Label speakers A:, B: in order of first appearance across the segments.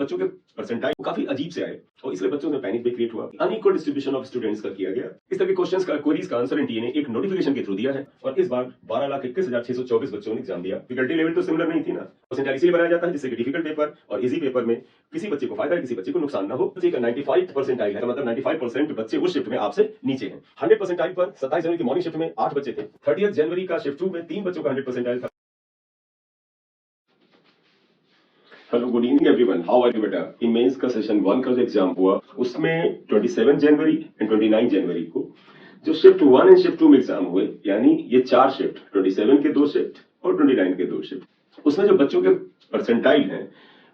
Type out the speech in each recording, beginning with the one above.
A: बच्चों के परसेंटाइल काफी अजीब से आए और इसलिए बच्चों में पैनिक भी क्रिएट हुआ। अनइक्वल डिस्ट्रीब्यूशन ऑफ स्टूडेंट्स का किया गया। इस तरह के क्वेश्चंस का क्वेरीज का आंसर एनटीए ने एक नोटिफिकेशन के थ्रू दिया है और इस बार 12,21,624 बच्चों ने एग्जाम दिया। डिफिकल्टी लेवल तो सिमिलर नहीं थी ना। परसेंटाइल इसलिए बनाया जाता है जिससे कि डिफिकल्ट पेपर और इजी पेपर में किसी बच्चे को फायदा है, किसी बच्चे को नुकसान ना हो। बच्चे का 95 परसेंटाइल है, मतलब 95% बच्चे उस शिफ्ट में आपसे नीचे हैं। 100 परसेंटाइल पर 27 जनवरी की मॉर्निंग शिफ्ट में 8 बच्चे थे। 30 जनवरी का शिफ्ट 2 में 3 बच्चों का 100 परसेंटाइल था। Hello, good evening everyone, how are you बेटा। मेंस का सेशन 1 का जो एग्जाम हुआ उसमें 27 जनवरी एंड 29 जनवरी को जो शिफ्ट 1 एंड शिफ्ट 2 में एग्जाम हुए, यानी ये 4 शिफ्ट, 27 के 2 शिफ्ट और 29 के 2 शिफ्ट, उसमें जो बच्चों के परसेंटाइल हैं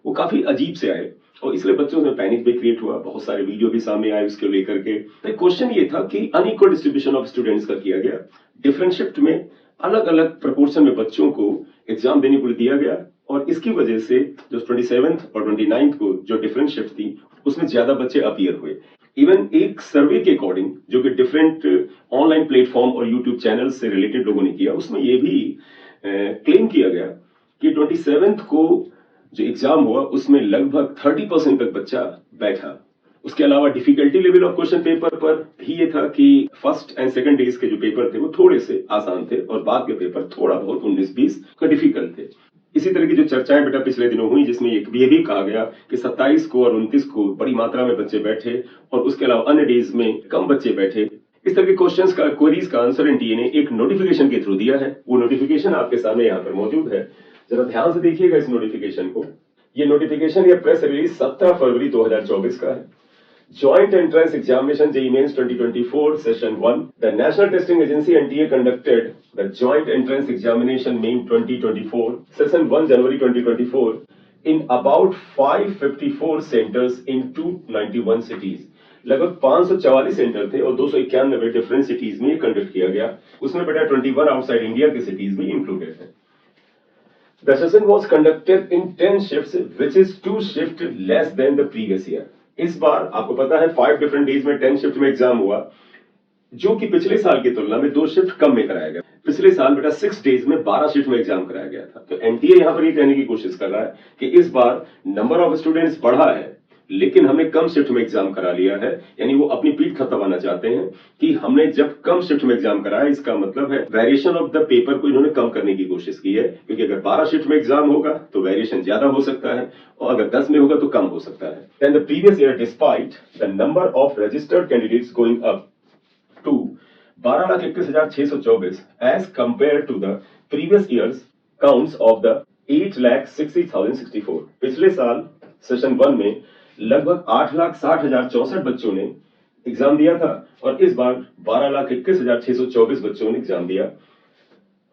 A: वो काफी अजीब से आए और इसलिए बच्चों में पैनिक भी क्रिएट हुआ। बहुत सारे वीडियो भी सामने आए उसके लेकर के। क्वेश्चन ये था कि अनइक्वल डिस्ट्रीब्यूशन ऑफ स्टूडेंट्स का किया गया। डिफरेंट शिफ्ट में अलग अलग प्रोपोर्शन में बच्चों को एग्जाम देने को दिया गया और इसकी वजह से जो 27th और 29th को जो डिफरेंट शिफ्ट थी उसमें ज्यादा बच्चे अपीयर हुए। इवन एक सर्वे के अकॉर्डिंग जो कि डिफरेंट ऑनलाइन प्लेटफॉर्म और यूट्यूब चैनल से रिलेटेड लोगों ने किया, उसमें यह भी क्लेम किया गया कि 27th को जो एग्जाम हुआ उसमें लगभग 30% तक बच्चा बैठा। उसके अलावा difficulty level of question paper पर भी ये था कि फर्स्ट एंड सेकंड डेज के जो पेपर थे वो थोड़े से आसान थे और बाद के पेपर थोड़ा बहुत 19-20 का डिफिकल्ट थे। इसी तरह की जो चर्चाएं बेटा पिछले दिनों हुई, जिसमें ये भी कहा गया कि 27 को और 29 को बड़ी मात्रा में बच्चे बैठे और उसके अलावा अन्य डेज में कम बच्चे बैठे। इस तरह के क्वेश्चंस का क्वेरीज का आंसर एनटीए ने एक नोटिफिकेशन के थ्रू दिया है। वो नोटिफिकेशन आपके सामने यहाँ पर मौजूद है, जरा ध्यान से देखिएगा इस नोटिफिकेशन को। ये नोटिफिकेशन या प्रेस रिलीज 17 फरवरी 2024 का है। Joint Entrance Examination JEE Mains 2024 Session 1. The National Testing Agency NTA conducted the Joint Entrance Examination Main 2024 Session 1 January 2024 in about 554 centers in 291 cities. लगभग 544 सेंटर थे और 291 डिफरेंट सिटीज में conduct किया गया। उसमें बेटा 21 आउटसाइड इंडिया के सिटीज भी इंक्लूडेड है। The session was conducted in 10 shifts, which is 2 shifts less than the previous year. इस बार आपको पता है 5 डिफरेंट डेज में 10 शिफ्ट में एग्जाम हुआ, जो कि पिछले साल की तुलना में 2 शिफ्ट कम में कराया गया। पिछले साल बेटा 6 डेज में 12 शिफ्ट में एग्जाम कराया गया था। तो एनटीए यहां पर ये कहने की कोशिश कर रहा है कि इस बार नंबर ऑफ स्टूडेंट्स बढ़ा है लेकिन हमने कम शिफ्ट में एग्जाम करा लिया है। यानी वो अपनी पीठ थपथपाना चाहते हैं कि हमने जब कम शिफ्ट में एग्जाम कराया, इसका मतलब है वेरिएशन ऑफ द पेपर को इन्होंने कम करने की कोशिश की है, क्योंकि अगर 12 शिफ्ट में एग्जाम होगा तो वेरिएशन ज्यादा हो सकता है और अगर 10 में होगा तो कम हो सकता है। Then the previous year despite the number of registered candidates going up to 12,21,624 as compared to the previous years counts of the 8,60,064। पिछले साल सेशन 1 में लगभग 8,60,064 बच्चों ने एग्जाम दिया था और इस बार 12,21,624 बच्चों ने एग्जाम दिया,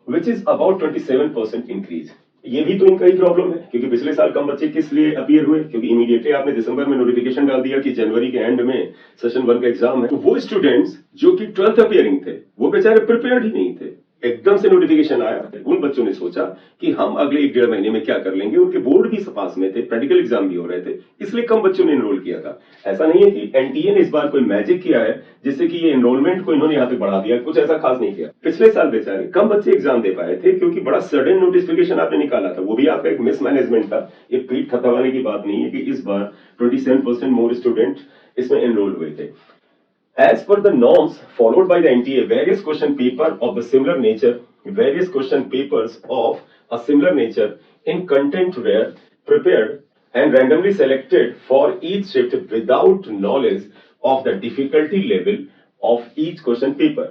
A: विच इज अबाउट 27% इंक्रीज। ये भी तो इनका ही प्रॉब्लम है, क्योंकि पिछले साल कम बच्चे किस लिए अपीयर हुए, क्योंकि इमीडिएटली आपने दिसंबर में नोटिफिकेशन डाल दिया कि जनवरी के एंड में सेशन 1 का एग्जाम है। तो वो स्टूडेंट्स जो कि 12th अपीयरिंग थे वो बेचारे प्रिपेयर्ड ही नहीं थे। एकदम से नोटिफिकेशन आया, उन बच्चों ने सोचा कि हम अगले 1-1.5 महीने में क्या कर लेंगे। उनके बोर्ड भी पास में थे, प्रैक्टिकल एग्जाम भी हो रहे थे, इसलिए कम बच्चों ने एनरोल किया था। ऐसा नहीं है कि एनटीए ने इस बार कोई मैजिक किया है जिससे कि ये एनरोलमेंट को इन्होंने यहाँ पे बढ़ा दिया, कुछ ऐसा खास नहीं किया। पिछले साल बेचारे कम बच्चे एग्जाम दे पाए थे क्योंकि बड़ा सडन नोटिफिकेशन आपने निकाला था, वो भी आपका एक मिसमैनेजमेंट था। ये पीठ थपथपाने की बात नहीं है कि इस बार 27% मोर स्टूडेंट इसमें एनरोल हुए थे। As per the norms followed by the NTA, various question papers of a similar nature in content were prepared and randomly selected for each shift without knowledge of the difficulty level of each question paper.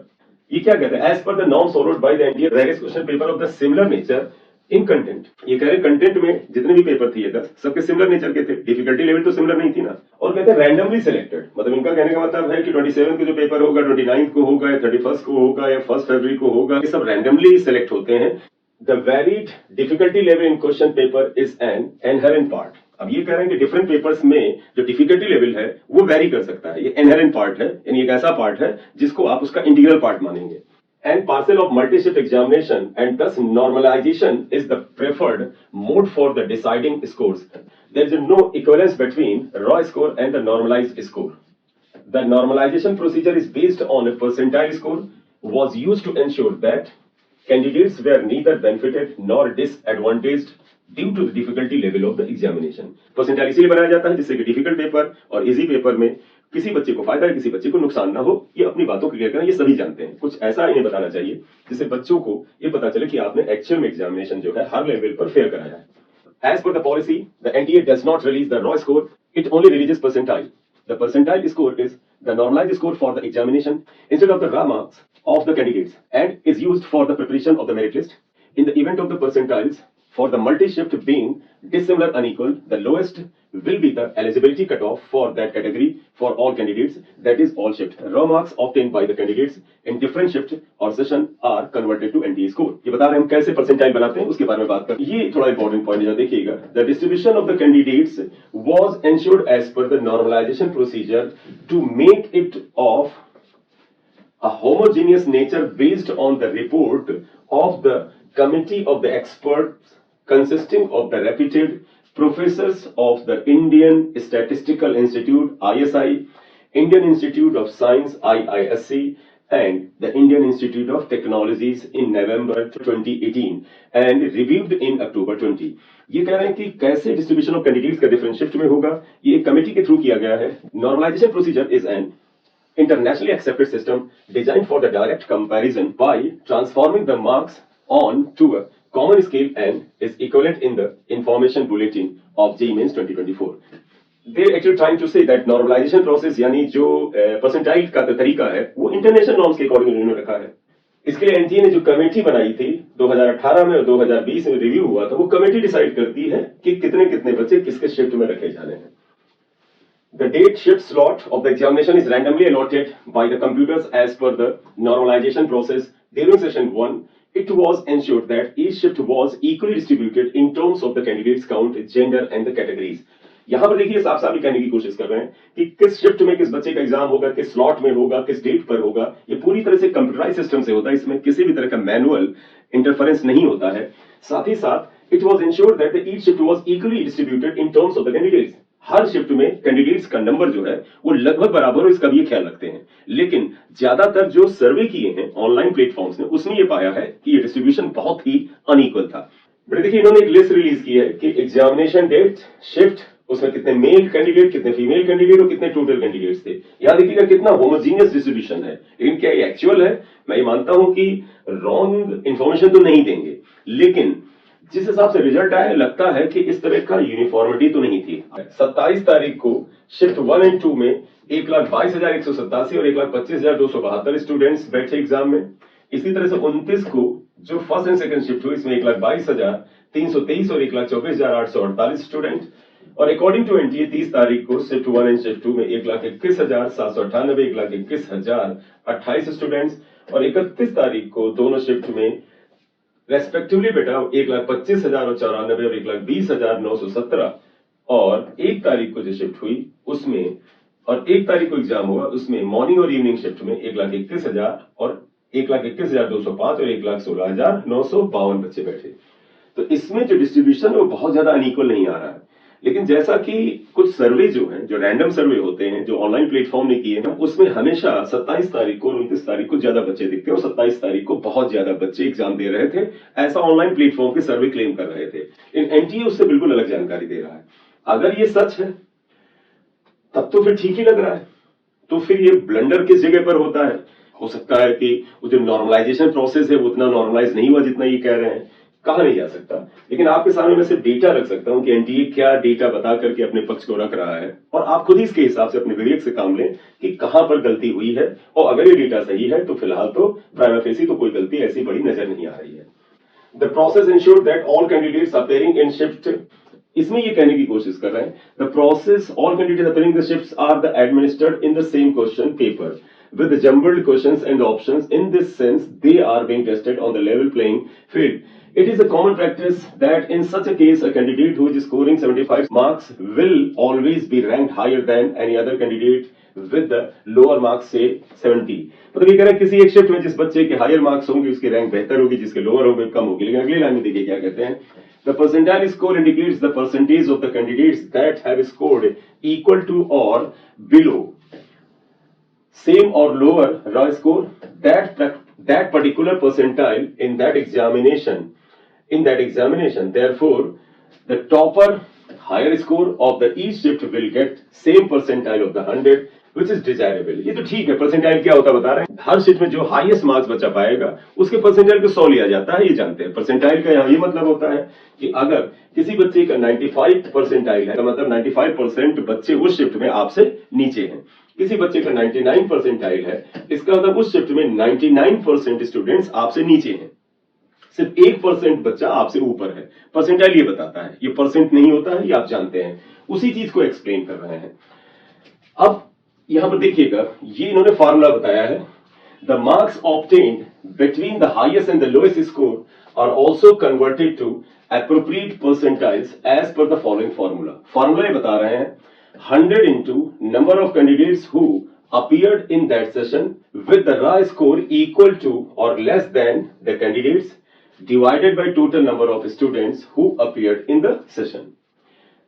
A: ये क्या कहते हैं? As per the norms followed by the NTA, various question papers of the similar nature in content, ये कह रहे content में जितने भी पेपर थे ये 10 सबके सिमिलर नेचर के थे, डिफिकल्टी लेवल तो सिमिलर नहीं थी ना। और कहते हैं रैंडमली सिलेक्टेड, मतलब इनका कहने का मतलब है कि 27 को जो पेपर होगा 29 को होगा या 31 को होगा या 1 फरवरी को होगा, ये सब रैंडमली सिलेक्ट होते हैं। The varied difficulty level in question paper is an inherent part. अब ये कह रहे हैं कि डिफरेंट पेपर्स में जो डिफिकल्टी लेवल है वो वेरी कर सकता है, ये इनहेरेंट पार्ट है, यानी एक ऐसा पार्ट है जिसको आप उसका इंटीग्रल पार्ट मानेंगे। And parcel of multi-shift examination and thus normalization is the preferred mode for the deciding scores. There is no equivalence between raw score and the normalized score. The normalization procedure is based on a percentile score, was used to ensure that candidates were neither benefited nor disadvantaged due to the difficulty level of the examination. Percentile इसीलिए बनाया जाता है जिससे कि difficult paper और easy paper में किसी बच्चे को फायदा है, किसी बच्चे को नुकसान ना हो। ये अपनी बातों को क्लियर करें, ये सभी जानते हैं। कुछ ऐसा इन्हें बताना चाहिए जिससे बच्चों को ये पता चले कि आपने एक्चुअल में एग्जामिनेशन जो है हर लेवल पर फेयर कराया है। As per the policy, the NTA does not release the raw score, it only releases percentile. The percentile score is the normalized score for the examination instead of the raw marks of the candidates and is used for the preparation of the merit list. In the event of the percentiles, for the multi-shift being dissimilar unequal, the lowest will be the eligibility cutoff for that category for all candidates, that is all shift. Raw marks obtained by the candidates in different shift or session are converted to NTA score. ये बता रहे हैं हम कैसे percentile बनाते हैं, उसके बारे में बात करें। ये थोड़ा इंपॉर्टेंट पॉइंट है, देखिएगा। The distribution of the candidates was ensured as per the normalization procedure to make it of a homogeneous nature based on the report of the committee of the experts consisting of the reputed professors of the Indian Statistical Institute ISI, Indian Institute of Science IISc, and the Indian Institute of Technologies in November 2018 and reviewed in October 20. ये कह रहे हैं कि कैसे distribution of candidates का different shift में होगा, ये एक कमेटी के थ्रू किया गया है। Normalisation procedure is an internationally accepted system designed for the direct comparison by transforming the marks on to a common scale and is equivalent in the information bulletin of JEE Mains 2024. They're actually trying to say that normalization process यानी जो percentile का तरीका है वो international norms के according उन्होंने रखा है। इसके लिए एनटीए ने जो कमेटी बनाई थी 2018 में और 2020 में रिव्यू हुआ था, वो कमेटी डिसाइड करती है कि कितने कितने बच्चे किसके शिफ्ट में रखे जाने हैं। The date shift slot of the examination is randomly allotted by the computers as per the normalization process. During session 1, it was ensured that each shift was equally distributed in terms of the candidates count, gender and the categories. यहां पर देखिए साफ साफ कहने की कोशिश कर रहे हैं कि किस शिफ्ट में किस बच्चे का एग्जाम होगा, किस स्लॉट में होगा, किस डेट पर होगा। ये पूरी तरह से कंप्यूटराइज सिस्टम से होता है, इसमें किसी भी तरह का मैनुअल इंटरफेरेंस नहीं होता है। साथ ही साथ it was insured that each shift was equally distributed in terms of the candidates. Her shift में कैंडिडेट्स का नंबर जो है वो लगभग बराबर हो, इसका भी ख्याल रखते हैं। लेकिन ज्यादातर जो सर्वे किए हैं ऑनलाइन प्लेटफॉर्म्स ने, उसमें ये पाया है कि ये डिस्ट्रीब्यूशन बहुत ही अनइक्वल था। बट देखिए इन्होंने एक लिस्ट रिलीज की है कि एग्जामिनेशन डेट, शिफ्ट, उसमें कितने मेल कैंडिडेट, कितने फीमेल कैंडिडेट और कितने टोटल कैंडिडेट्स थे। यहां देखिएगा कितना होमोजीनियस डिस्ट्रीब्यूशन है। लेकिन क्या ये एक्चुअल है? मैं ये मानता हूं कि रॉन्ग इंफॉर्मेशन तो नहीं देंगे, लेकिन जिस हिसाब से रिजल्ट आया लगता है कि इस तरह का यूनिफॉर्मिटी तो नहीं थी। 27 तारीख को शिफ्ट 1 और 2 में 1,22,187 और 1,25,272 स्टूडेंट्स बैठे एग्जाम में। इसी तरह से 29 को जो फर्स्ट एंड सेकंड शिफ्ट हुई, इसमें 1,22,323 और 1,24,848 स्टूडेंट। और अकॉर्डिंग टू एनटीए 30 तारीख को शिफ्ट 1 एंड शिफ्ट 2 में 1,21,798, 1,21,028 स्टूडेंट्स। और 31 तारीख को दोनों शिफ्ट में रेस्पेक्टिवली बेटा 1,25,094 और 1,20,917। और 1 तारीख को जो शिफ्ट हुई उसमें और 1 तारीख को एग्जाम हुआ उसमें मॉर्निंग और इवनिंग शिफ्ट में 1,21,000 और 1,21,205 और 1,16,952 बच्चे बैठे। तो इसमें जो डिस्ट्रीब्यूशन है वो बहुत ज्यादा अनइक्वल नहीं आ रहा है। लेकिन जैसा कि कुछ सर्वे जो हैं, जो रैंडम सर्वे होते हैं, जो ऑनलाइन प्लेटफॉर्म ने किए हैं, उसमें हमेशा 27 तारीख को और 29 तारीख को ज्यादा बच्चे दिखते हैं और 27 तारीख को बहुत ज्यादा बच्चे एग्जाम दे रहे थे, ऐसा ऑनलाइन प्लेटफॉर्म के सर्वे क्लेम कर रहे थे। एनटीए उससे बिल्कुल अलग जानकारी दे रहा है। अगर ये सच है तब तो फिर ठीक ही लग रहा है। तो फिर ये ब्लंडर किस जगह पर होता है? हो सकता है कि वो जो नॉर्मलाइजेशन प्रोसेस है वो उतना नॉर्मलाइज नहीं हुआ जितना ये कह रहे हैं, कहा नहीं जा सकता। लेकिन आपके सामने मैं सिर्फ डेटा रख सकता हूं कि एनटीए क्या डेटा बता करके अपने पक्ष को रख रहा है, और आप खुद ही इसके हिसाब से अपने विवेक से काम लें कि कहां पर गलती हुई है। और अगर ये डेटा सही है तो फिलहाल तो प्राइमा फेसी तो कोई गलती ऐसी बड़ी नजर नहीं आ रही है। The process ensured that all candidates appearing in shift, इसमें ये कहने की कोशिश कर रहे हैं the process all candidates appearing the shifts are the administered in the same question paper with the jumbled questions and options. In this sense, they are being tested on the level playing field. It is a common practice that in such a case, a candidate who is scoring 75 marks will always be ranked higher than any other candidate with the lower marks, say 70. मतलब ये कह रहे हैं किसी एक shift में जिस बच्चे के हायर मार्क्स होंगे उसकी रैंक बेहतर होगी, जिसके लोअर होंगे कम होगी। लेकिन अगली लाइन में देखिए क्या कहते हैं, The percentile score indicates the percentage of the candidates that have scored equal to or below same or lower raw score that particular percentile in that examination. Therefore, the topper higher score of the each shift will get same percentile of the 100 which is desirable। ये तो ठीक है, percentile क्या होता है बता रहे हैं, हर शिफ्ट में जो हाईएस्ट मार्क्स बच्चा पाएगा उसके परसेंटाइल को 100 लिया जाता है, ये जानते हैं। परसेंटाइल का यहाँ ये मतलब होता है कि अगर किसी बच्चे का 95 परसेंटाइल है तो मतलब 95% बच्चे उस शिफ्ट में आपसे नीचे हैं। किसी बच्चे का 99 परसेंटाइल है, इसका मतलब उस शिफ्ट में 99% स्टूडेंट्स आपसे नीचे हैं, सिर्फ 1% बच्चा आपसे ऊपर है। परसेंटाइल ये बताता है, ये परसेंट नहीं होता है, ये आप जानते हैं। उसी चीज को एक्सप्लेन कर रहे हैं। अब यहां पर देखिएगा, ये इन्होंने फॉर्मूला बताया है, the marks obtained between the highest and the lowest score are also converted to appropriate percentiles as per the following formula. Formula ये बता रहे हैं 100 into number of candidates who appeared in that session with the raw score equal to or less than the candidates divided by total number of students who appeared in the session।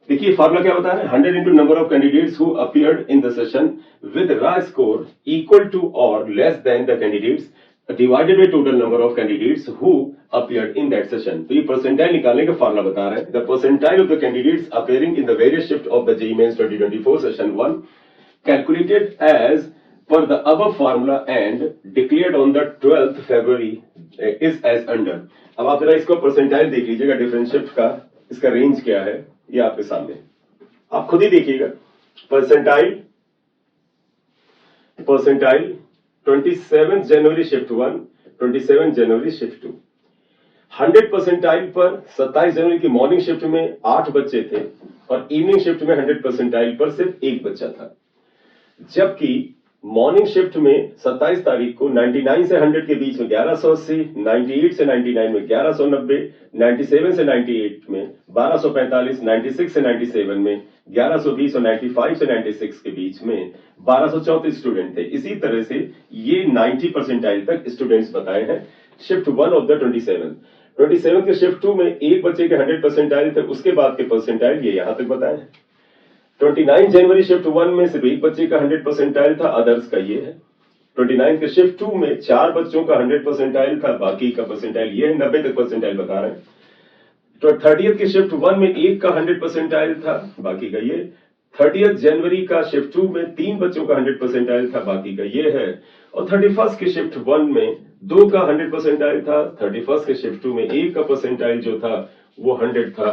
A: देखिए formula क्या बता रहा है, 100 into number of candidates who appeared in the session with raw score equal to or less than the candidates divided by total number of candidates who appeared in that session। तो ये percentile निकालने का formula बता रहे हैं। The percentile of the candidates appearing in the various shift of the JEE Mains 2024 session 1 calculated as per the above formula and declared on the 12th February is as under। अब आप जरा इसको percentile देख लीजिएगा, different shift का इसका range क्या है ये आपके सामने, आप खुद ही देखिएगा। परसेंटाइल 27 जनवरी शिफ्ट 1, 27 जनवरी शिफ्ट 2। 100 परसेंटाइल पर 27 जनवरी की मॉर्निंग शिफ्ट में 8 बच्चे थे और इवनिंग शिफ्ट में 100 परसेंटाइल पर सिर्फ 1 बच्चा था। जबकि मॉर्निंग शिफ्ट में 27 तारीख को 99 से 100 के बीच में 1180, 98 से 99 में 1190, 97 से 98 में 1245, 96 से 97 में 1120 और 95 से 96 के बीच में 1234 स्टूडेंट थे। इसी तरह से ये 90 परसेंटाइल तक स्टूडेंट्स बताए हैं शिफ्ट 1 ऑफ द 27 के शिफ्ट 2 में एक बच्चे के 100 परसेंटाइल थे, उसके बाद के परसेंटाइल ये यहां तक बताए हैं। 29 जनवरी शिफ्ट 1 में सिर्फ एक बच्चे का 100 परसेंटाइल था, अदर्स का ये है। 29 के शिफ्ट 2 में 4 बच्चों का 100 परसेंटाइल था, बाकी का परसेंटाइल ये है, 90 तक परसेंटाइल बता रहे हैं। तो 30th के शिफ्ट 1 में एक का 100 परसेंटाइल था, बाकी का ये। 30th जनवरी का शिफ्ट 2 में 3 बच्चों का 100 परसेंटाइल था, बाकी का ये है। और 31st के शिफ्ट 1 में 2 का 100 परसेंटाइल था, 31st के शिफ्ट 2 में 1 का परसेंटाइल जो था वो 100 था।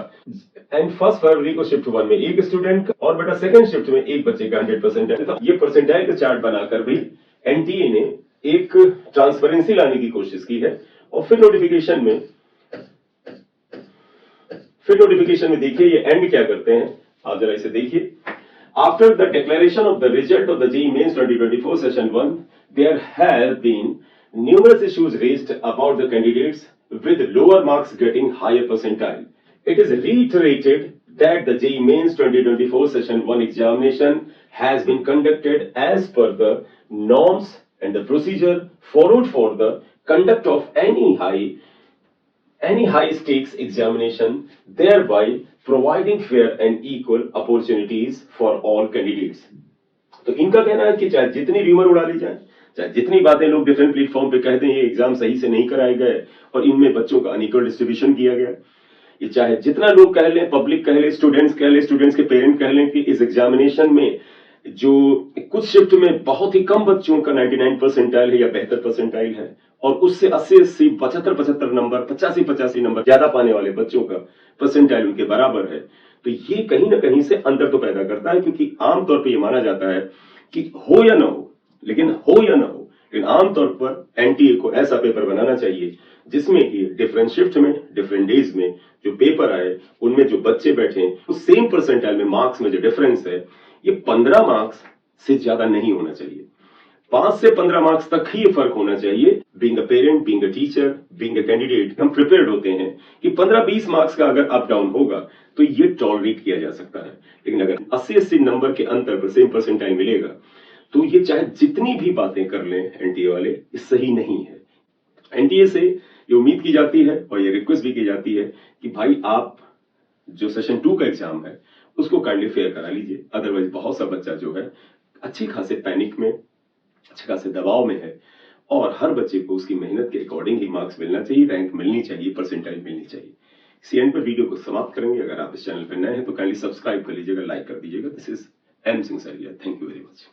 A: एंड 1 फरवरी को शिफ्ट 1 में एक स्टूडेंट का और बेटा सेकंड शिफ्ट में एक बच्चे का 100 परसेंटाइल था। ये परसेंटाइल का चार्ट बनाकर भी एनटीए ने एक ट्रांसपेरेंसी लाने की कोशिश की है। और फिर नोटिफिकेशन में देखिए ये एंड क्या करते हैं, आप जरा इसे देखिए। After the declaration of the result of the JEE Mains 2024 session 1 there have been numerous issues raised about the candidates with lower marks getting higher percentile. It is reiterated that the JEE Mains 2024 session 1 examination has been conducted as per the norms and the procedure followed for the conduct of any high stakes examination, thereby providing fair and equal opportunities for all candidates। तो इनका कहना है कि चाहे जितनी rumour उड़ा ली जाए, चाहे जितनी बातें लोग डिफरेंट प्लेटफॉर्म पे कहते हैं ये एग्जाम सही से नहीं कराए गए और इनमें बच्चों का अनइक्वल डिस्ट्रीब्यूशन किया गया, ये चाहे जितना लोग कह लें, पब्लिक कह ले, स्टूडेंट्स कह ले, स्टूडेंट्स के पेरेंट कह लें कि इस एग्जामिनेशन में जो कुछ शिफ्ट में बहुत ही कम बच्चों का 99 परसेंटाइल है या बेहतर परसेंटाइल है और उससे 80 75 नंबर 85 नंबर ज्यादा पाने वाले बच्चों का परसेंटाइल उनके बराबर है, तो ये कहीं ना कहीं से अंतर तो पैदा करता है। क्योंकि आमतौर पर यह माना जाता है कि हो या ना हो, लेकिन आमतौर पर एनटीए को ऐसा पेपर बनाना चाहिए जिसमें कि डिफरेंट शिफ्ट में, डिफरेंट डेज में जो पेपर आए उनमें जो बच्चे बैठे उस सेम परसेंटाइल में मार्क्स में जो डिफरेंस है ये 15 मार्क्स से ज्यादा नहीं होना चाहिए। 5 से 15 मार्क्स तक ही ये फर्क होना चाहिए। Being a parent, being a teacher, being a candidate, हम प्रिपेयर्ड होते हैं कि 15-20 मार्क्स का अगर अप डाउन होगा तो ये टॉलरेट किया जा सकता है। लेकिन अगर 80 नंबर के अंतर पर सेम परसेंटाइल मिलेगा तो ये चाहे जितनी भी बातें कर लें एनटीए वाले, ये सही नहीं है। एनटीए से ये उम्मीद की जाती है और ये रिक्वेस्ट भी की जाती है कि भाई आप जो सेशन 2 का एग्जाम है उसको काइंडली फेयर करा लीजिए। अदरवाइज बहुत सा बच्चा जो है अच्छी खासे पैनिक में, अच्छे खासे दबाव में है और हर बच्चे को उसकी मेहनत के अकॉर्डिंग ही मार्क्स मिलना चाहिए, रैंक मिलनी चाहिए, परसेंटाइल मिलनी चाहिए। इसी एंड पर वीडियो को समाप्त करेंगे। अगर आप इस चैनल पर नए हैं तो काइंडली सब्सक्राइब कर लीजिएगा, लाइक कर दीजिएगा। दिस इज एम सिंह सरिया, थैंक यू वेरी मच।